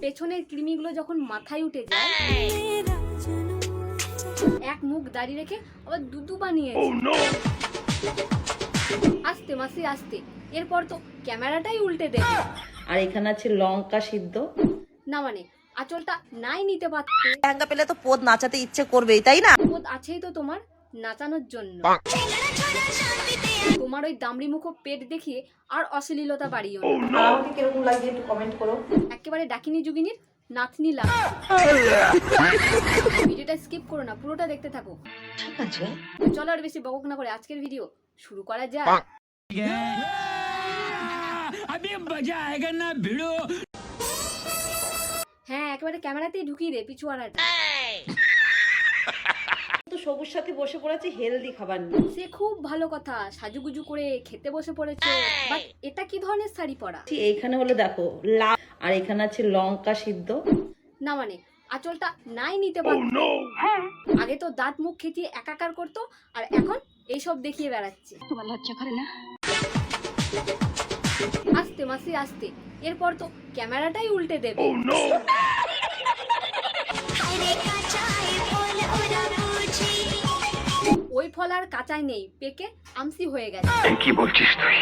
পেছনের কৃমিগুলো যখন মাথায় উঠে যায়, এক মুখ দাঁড়িয়ে রেখে আবার দুদু বানিয়েছে। আস্তে মাসি আস্তে, এরপর তো ক্যামেরাটাই উল্টে দেবে। আর এখানে আছে লঙ্কা সিদ্ধ। না মানে আঁচলটা নাই নিতে পারতে। লেহেঙ্গা পেলে তো পদ নাচাতে ইচ্ছে করবেই, তাই না? পদ আছেই তো তোমার নাচানোর জন্য। তোমার ওই দামড়ি মুখো পেট দেখিয়ে আর অশ্লীলতা বাড়িও না। আর আমাকে কিরকম লাগছে একটু কমেন্ট করো। একেবারে ডাকিনি যুগিনীর নাতনি লাগে। ভিডিওটা স্কিপ করো না, পুরোটা দেখতে থাকো। ঠিক আছে, চলো আর বেশি বকবক না করে আজকের ভিডিও শুরু করা যাক। হ্যাঁ, একেবারে ক্যামেরাতেই ঢুকিয়ে দে পিছুয়ারাটা। তো সবুজ সাথে বসে পড়েছি হেলদি খাবার নিয়ে। সে খুব ভালো কথা, সাজুগুজু করে খেতে বসে পড়েছো। বাট এটা কি ধরনের শাড়ি পরা? এইখানে হলো দেখো লাল, আর এখানে আছে লঙ্কা সিদ্ধ। না মানে আঁচলটা নাই নিতে পারতো। আগে তো দাঁত মুখ খেটিয়ে একাকার করতো, আর এখন এইসব দেখিয়ে বেড়াচ্ছে। তোমার লজ্জা করে না? আস্তে মাসি আস্তে, এরপর তো ক্যামেরাটাই উল্টে দেবে। ওই ফল আর কাঁচাই নেই, পেকে আমসি হয়ে গেছে। কি বলছিস তুই?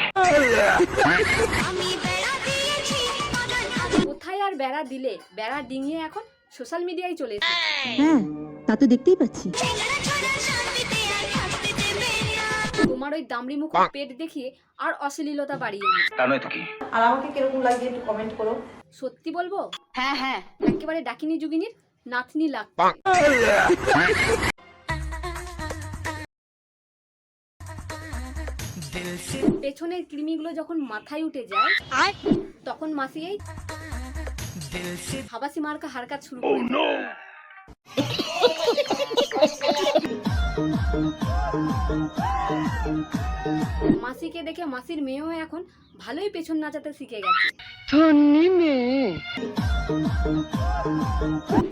কোথায় আর বেড়া দিলে, বেড়া ডিঙিয়ে এখন সোশ্যাল মিডিয়ায় চলে এসেছে। হ্যাঁ, তা তো দেখতেই পাচ্ছি। তোমার ওই দামড়ি মুখ পেট দেখিয়ে আর অশ্লীলতা বাড়িও না। তা নয় তো কি? আর আমাকে কিরকম লাগছে একটু কমেন্ট করো। সত্যি বলবো, হ্যাঁ হ্যাঁ, একেবারে ডাকিনি যুগিনীর নাতনি লাগ। পেছনের কৃমিগুলো যখন মাথায় উঠে যায়, তখন মাসি এই হাবাসি মার্কা হারকাত শুরু করে দেয়। মাসিকে দেখে মাসির মেয়েও এখন ভালোই পেছন নাচাতে শিখে গেছে।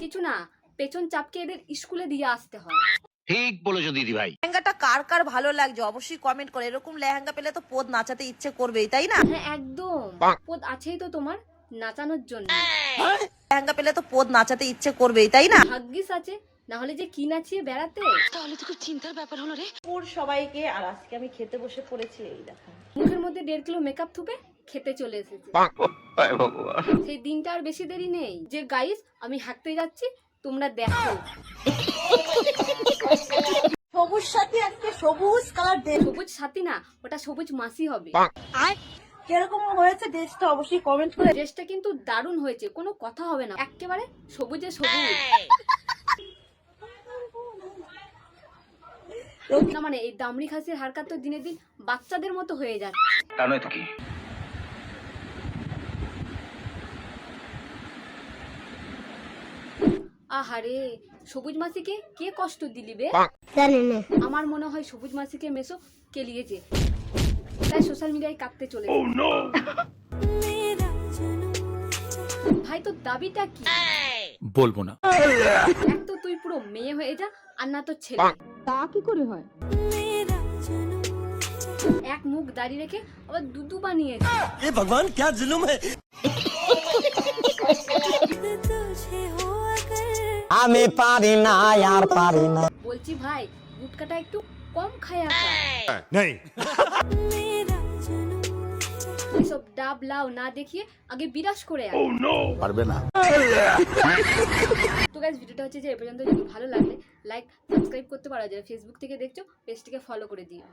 কিছু না, পেছন চাপকে এদের স্কুলে দিয়ে আসতে হয়। ঠিক বলেছো দিদি ভাই। লেহেঙ্গাটা কার কার ভালো লাগছে অবশ্যই কমেন্ট করে। এরকম লেহেঙ্গা পেলে তো পদ নাচাতে ইচ্ছে করবেই, তাই না? হ্যাঁ একদম, পদ আছেই তো তোমার নাচানোর জন্য। লেহেঙ্গা পেলে তো পদ নাচাতে ইচ্ছে করবেই, তাই না? ভাগ্যিস আছে, না হলে যে কি নাচিয়ে বেড়াতে। তাহলে তো খুব চিন্তার ব্যাপার হলো রে। পুর সবাইকে, আর আজকে আমি খেতে বসে পড়েছি। এই দেখো মুখের মধ্যে 1.5 কিলো মেকআপ থুপে খেতে চলে এসেছে। সেই দিনটা আর বেশি দেরি নেই যে গাইস আমি হাঁটতে যাচ্ছি, তোমরা দেখো। সবুজ সাথী, আজকে সবুজ কালার ড্রেস। সবুজ সাথী না, ওটা সবুজ মাসি হবে। কিরকম হয়েছে ড্রেসটা অবশ্যই কমেন্ট করে। ড্রেসটা কিন্তু দারুণ হয়েছে, কোনো কথা হবে না। একেবারে সবুজে সবুজ। না মানে এই দামড়ি খাসির হারকাত তো দিনে দিন বাচ্চাদের মতো হয়ে যাচ্ছে। তা নয় তো কি? আহারে, সবুজ মাসিকে কে কষ্ট দিলিবে? আমার মনে হয় সবুজ মাসিকে মেসো কেলিয়েছে, তাই সোশ্যাল মিডিয়ায় কাটতে চলে। ভাই তো দাবিটা কি? বলবো না। এক তো তুই পুরো মেয়ে হয়ে যা, আর না তো ছেলে। তা কি করে হয়? এক মুখ দাঁড়িয়ে রেখে আবার দুদু বানিয়েছে। ये भगवान क्या जुल्म है। আমি পারি না আর পারি না। বলছি ভাই, গুটকাটা একটু কম খায়া নেই। এসব ডাব লাউ না দেখিয়ে আগে বিরাজ করে আয়। পারবে না। তো গাইস, ভিডিওটা হচ্ছে যে এ পর্যন্ত। যদি ভালো লাগলে লাইক সাবস্ক্রাইব করতে পারো। যারা ফেসবুক থেকে দেখছো পেজটিকে ফলো করে দিও।